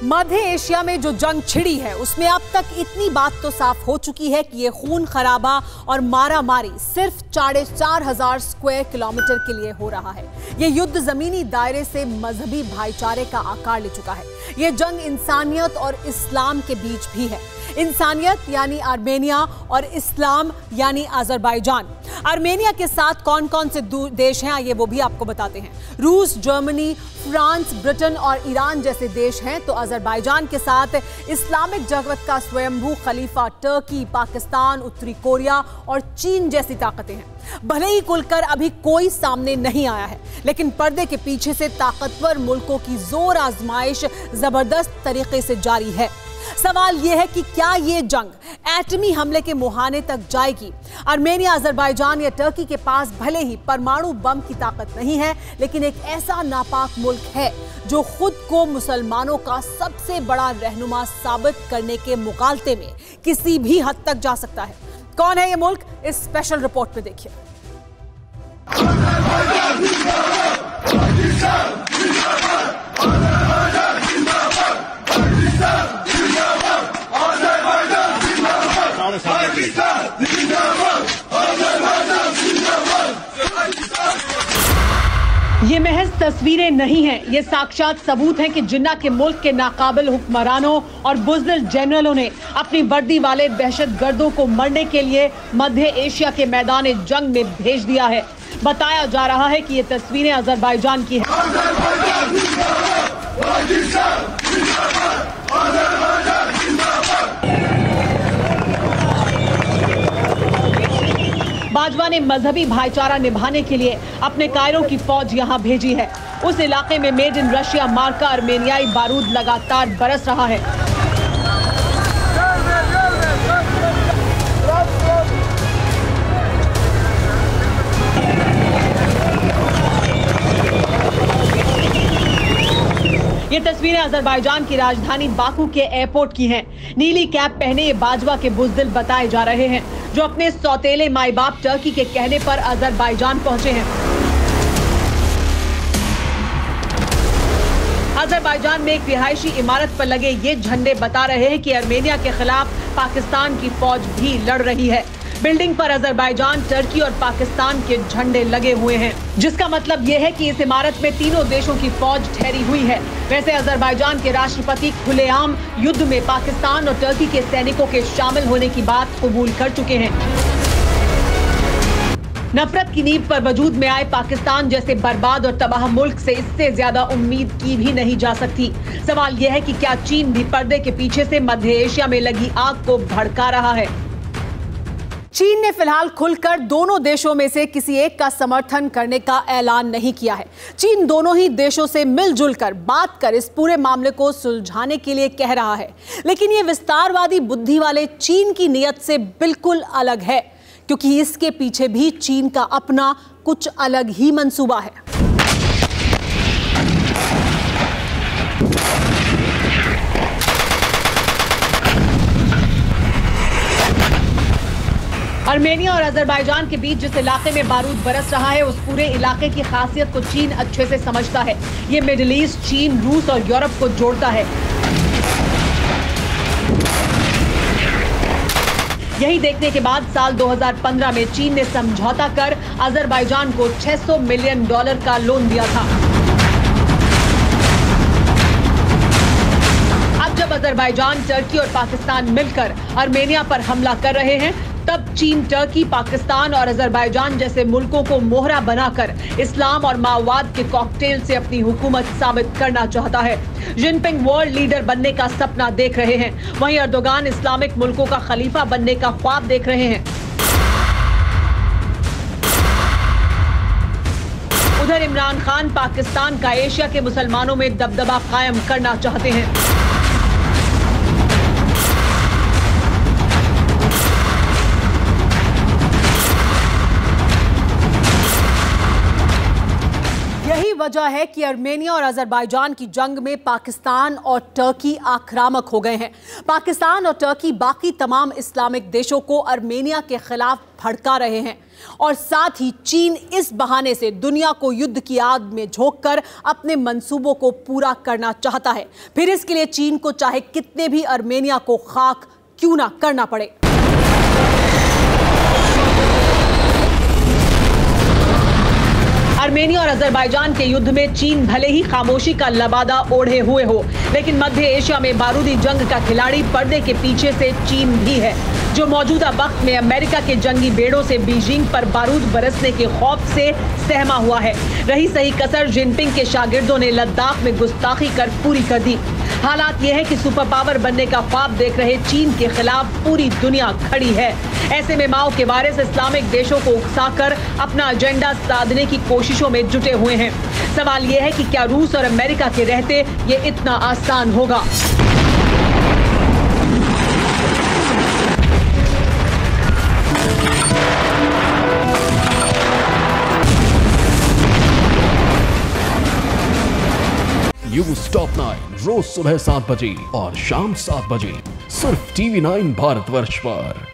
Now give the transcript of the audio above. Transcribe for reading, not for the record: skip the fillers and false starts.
मध्य Asia में जो जंग छिड़ी है उसमें अब तक इतनी बात तो साफ हो चुकी है कि ये खून खराबा और मारामारी सिर्फ 4,500 स्क्वायर किलोमीटर के लिए हो रहा है। ये युद्ध जमीनी दायरे से मजहबी भाईचारे का आकार ले चुका है। ये जंग इंसानियत और इस्लाम के बीच भी है। इंसानियत यानी आर्मेनिया और इस्लाम यानी अजरबैजान। आर्मेनिया के साथ कौन कौन से देश हैं ये वो भी आपको बताते हैं। रूस, जर्मनी, फ्रांस, ब्रिटेन और ईरान जैसे देश हैं, तो अजरबैजान के साथ इस्लामिक जगत का स्वयंभू खलीफा टर्की, पाकिस्तान, उत्तरी कोरिया और चीन जैसी ताकतें हैं। भले ही खुलकर अभी कोई सामने नहीं आया है, लेकिन पर्दे के पीछे से ताकतवर मुल्कों की जोर आजमाइश जबरदस्त तरीके से जारी है। सवाल यह है कि क्या यह जंग एटमी हमले के मुहाने तक जाएगी? आर्मेनिया, अजरबैजान या टर्की के पास भले ही परमाणु बम की ताकत नहीं है, लेकिन एक ऐसा नापाक मुल्क है जो खुद को मुसलमानों का सबसे बड़ा रहनुमा साबित करने के मुकालते में किसी भी हद तक जा सकता है। कौन है यह मुल्क? इस स्पेशल रिपोर्ट में देखिए। ये महज तस्वीरें नहीं हैं, ये साक्षात सबूत हैं कि जिन्ना के मुल्क के नाकाबिल हुक्मरानों और बुज़दिल जनरलों ने अपनी वर्दी वाले दहशतगर्दों को मरने के लिए मध्य एशिया के मैदान जंग में भेज दिया है। बताया जा रहा है कि ये तस्वीरें अजरबैजान की हैं। बाजवा ने मजहबी भाईचारा निभाने के लिए अपने कायरों की फौज यहां भेजी है। उस इलाके में मेड इन रशिया मार्का आर्मेनियाई बारूद लगातार बरस रहा है। ये तस्वीरें अजरबैजान की राजधानी बाकू के एयरपोर्ट की हैं। नीली कैप पहने ये बाजवा के बुज़दिल बताए जा रहे हैं, जो अपने सौतेले माई बाप टर्की के कहने पर अजरबैजान पहुंचे हैं। अजरबैजान में एक रिहायशी इमारत पर लगे ये झंडे बता रहे हैं कि आर्मेनिया के खिलाफ पाकिस्तान की फौज भी लड़ रही है। बिल्डिंग पर अजरबैजान, टर्की और पाकिस्तान के झंडे लगे हुए हैं, जिसका मतलब यह है कि इस इमारत में तीनों देशों की फौज ठहरी हुई है। वैसे अजरबैजान के राष्ट्रपति खुलेआम युद्ध में पाकिस्तान और टर्की के सैनिकों के शामिल होने की बात कबूल कर चुके हैं। नफरत की नींव पर वजूद में आए पाकिस्तान जैसे बर्बाद और तबाह मुल्क से इससे ज्यादा उम्मीद की भी नहीं जा सकती। सवाल यह है कि क्या चीन भी पर्दे के पीछे से मध्य एशिया में लगी आग को भड़का रहा है? चीन ने फिलहाल खुलकर दोनों देशों में से किसी एक का समर्थन करने का ऐलान नहीं किया है। चीन दोनों ही देशों से मिलजुल कर बात कर इस पूरे मामले को सुलझाने के लिए कह रहा है, लेकिन ये विस्तारवादी बुद्धि वाले चीन की नीयत से बिल्कुल अलग है, क्योंकि इसके पीछे भी चीन का अपना कुछ अलग ही मंसूबा है। आर्मेनिया और अजरबैजान के बीच जिस इलाके में बारूद बरस रहा है, उस पूरे इलाके की खासियत को चीन अच्छे से समझता है। ये मिडिल ईस्ट, चीन, रूस और यूरोप को जोड़ता है। यही देखने के बाद साल 2015 में चीन ने समझौता कर अजरबैजान को $600 मिलियन का लोन दिया था। अब जब अजरबैजान, टर्की और पाकिस्तान मिलकर आर्मेनिया पर हमला कर रहे हैं, तब चीन टर्की, पाकिस्तान और अजरबैजान जैसे मुल्कों को मोहरा बनाकर इस्लाम और माओवाद के कॉकटेल से अपनी हुकूमत साबित करना चाहता है। जिनपिंग वर्ल्ड लीडर बनने का सपना देख रहे हैं, वहीं अर्दोगान इस्लामिक मुल्कों का खलीफा बनने का ख्वाब देख रहे हैं। उधर इमरान खान पाकिस्तान का एशिया के मुसलमानों में दबदबा कायम करना चाहते हैं। यही वजह है कि आर्मेनिया और अजरबैजान की जंग में पाकिस्तान और टर्की आक्रामक हो गए हैं। पाकिस्तान और टर्की बाकी तमाम इस्लामिक देशों को आर्मेनिया के खिलाफ भड़का रहे हैं और साथ ही चीन इस बहाने से दुनिया को युद्ध की आग में झोंककर अपने मंसूबों को पूरा करना चाहता है। फिर इसके लिए चीन को चाहे कितने भी आर्मेनिया को खाक क्यों ना करना पड़े। आर्मेनिया और अजरबैजान के युद्ध में चीन भले ही खामोशी का लबादा ओढ़े हुए हो, लेकिन मध्य एशिया में बारूदी जंग का खिलाड़ी पर्दे के पीछे से चीन भी है, जो मौजूदा वक्त में अमेरिका के जंगी बेड़ों से बीजिंग पर बारूद बरसने के खौफ से सहमा हुआ है। रही सही कसर जिनपिंग के शागिर्दों ने लद्दाख में गुस्ताखी कर पूरी कर दी। हालात यह है कि सुपर पावर बनने का ख्वाब देख रहे चीन के खिलाफ पूरी दुनिया खड़ी है। ऐसे में माओ के वारिस इस्लामिक देशों को उकसाकर अपना एजेंडा साधने की कोशिशों में जुटे हुए हैं। सवाल यह है कि क्या रूस और अमेरिका के रहते ये इतना आसान होगा। न्यूज़ टॉप 9 रोज सुबह 7 बजे और शाम 7 बजे सिर्फ TV9 भारतवर्ष पर।